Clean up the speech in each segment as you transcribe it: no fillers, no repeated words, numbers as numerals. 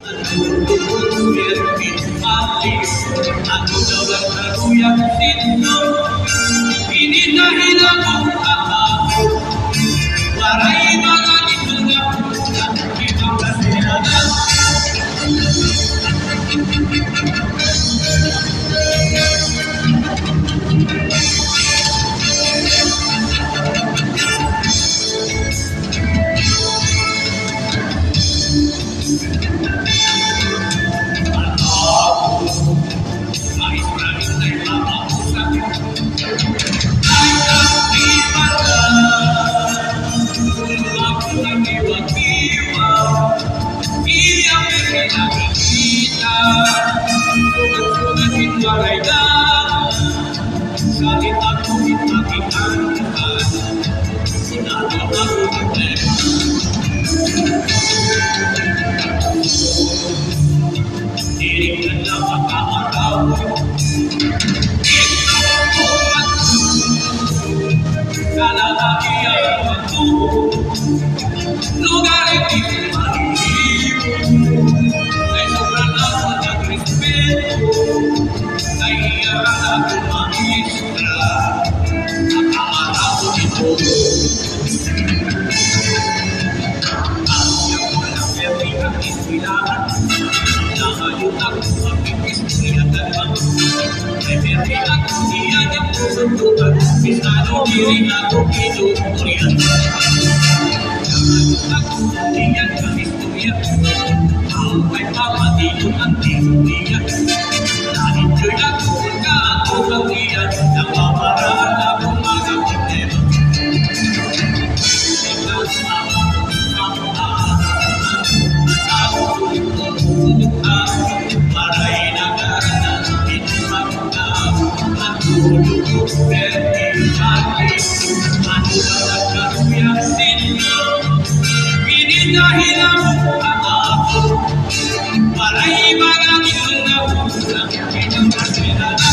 Ako daw ang karuyang dito, hindi dahil ako ako. Waray mga dito na puta, ibang kasirada. Waray na, salita ko ipakikanta, sinama ako ng tema. Diring na lang makaaraw, ito ko at kalahatian ako, lugar hindi ko maliliw, ay sobrang ako nagrespeto. Kaya ako maistra, nakaaraw ko ito. Ayaw ko lang pwede ang iswilaan, na ngayon ako mag-iswiatan lang. Ay pwede ako iyan ang pusundukan, misano diring ako pinupurian. Na ngayon ako iyan ang istorya, away pamatino ang tinuriya. Na-enjoy ako ka ako ang iyan, napaparaan akong mga problema. Ikaw ang waray na gana, pinapagtao, at tulog ko vertikali. Ano na nagkaruyang sino, pinidahil ako ako. Waray marami kong napulang, ibang kasirada.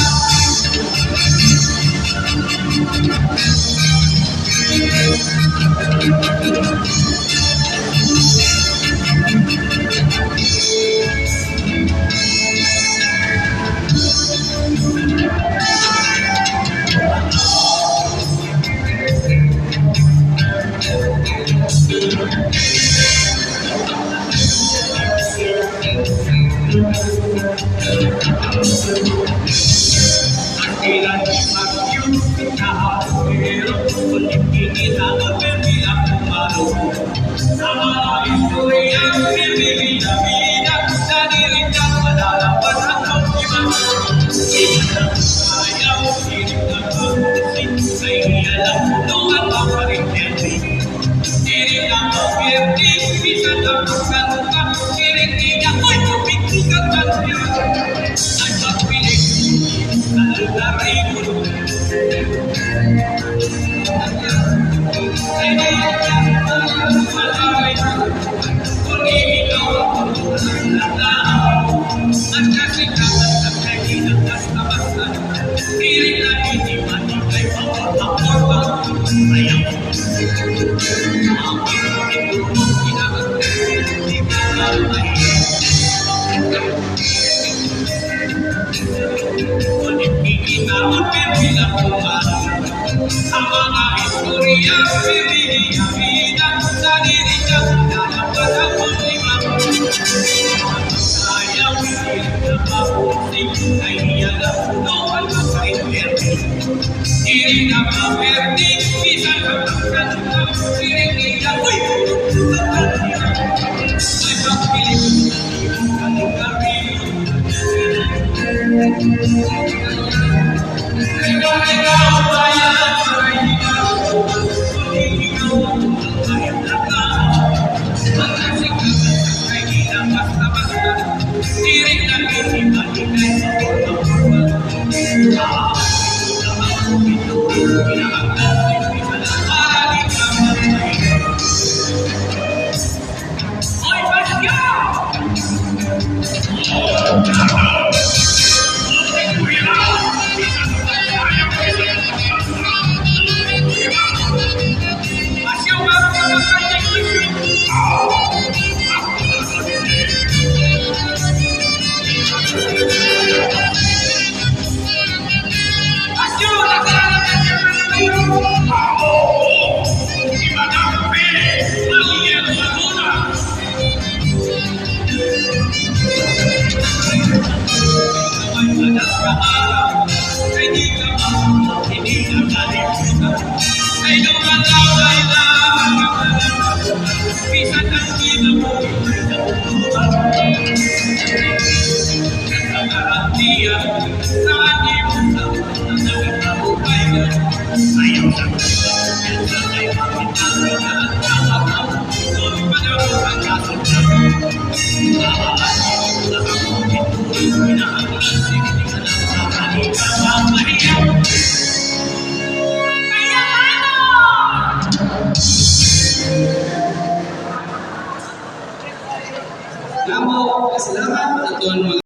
Kailan di mag-yun, pero kulit-kikit ako, pwede akong marunong. Sa mga historiang pinili-nabina, sa niringang malalapan akong iba. Ilang sayaw, sinig na pag-usik, ay iyalang punuan ang parinterdi. Sinig na pag-erdi, bisa na pagkaluka, sinig niya, uy, pupikukat ang siya. Ay pagpilig, Waray mo, ay malay kung ikaw ang tulad at kasi kapag sa kailan basta-basta, piling na hindi matigay pawag-pawag. Ayaw mo, ang pinagin mo, pinagin, di ka lalay. Kulit-kikitaon, pilang kumano, ang mga istorya, pinili-nabina, sa niringang lalapan akong lima. Ayaw, piling na mapusik, ay iyalang punuan ang parinterdi. Siring na maperdi, bisa na pagkaluka, siring niya, uy, punukan ang niya. Ay pagpiling, kalugarin. Ikaw ang bayan, ay ikaw, kung ikaw ang bayan na tao. Magkasikat sa kailan basta-basta, siring na hindi sa pagkakulang. Ito, pinakagdan ay pinalamaralin ka matay. Oy, Pasya! araw ay di ka mapapag, hindi ka kalimutan. Ay lumalaway lang ang bisan ang ginamoy na umuha. Nagkakarantiyan na animutan na nagkakabuhay ka. Ayaw sa kanya, sa kay kapitan ka na ang tawag. Doon panahon ang kasunod. Nakakasok na ako ito'y pinakalasing. Hindi ka lang sa kanila mamahiyang. Kaya ano? Salamat, salamat, Aton.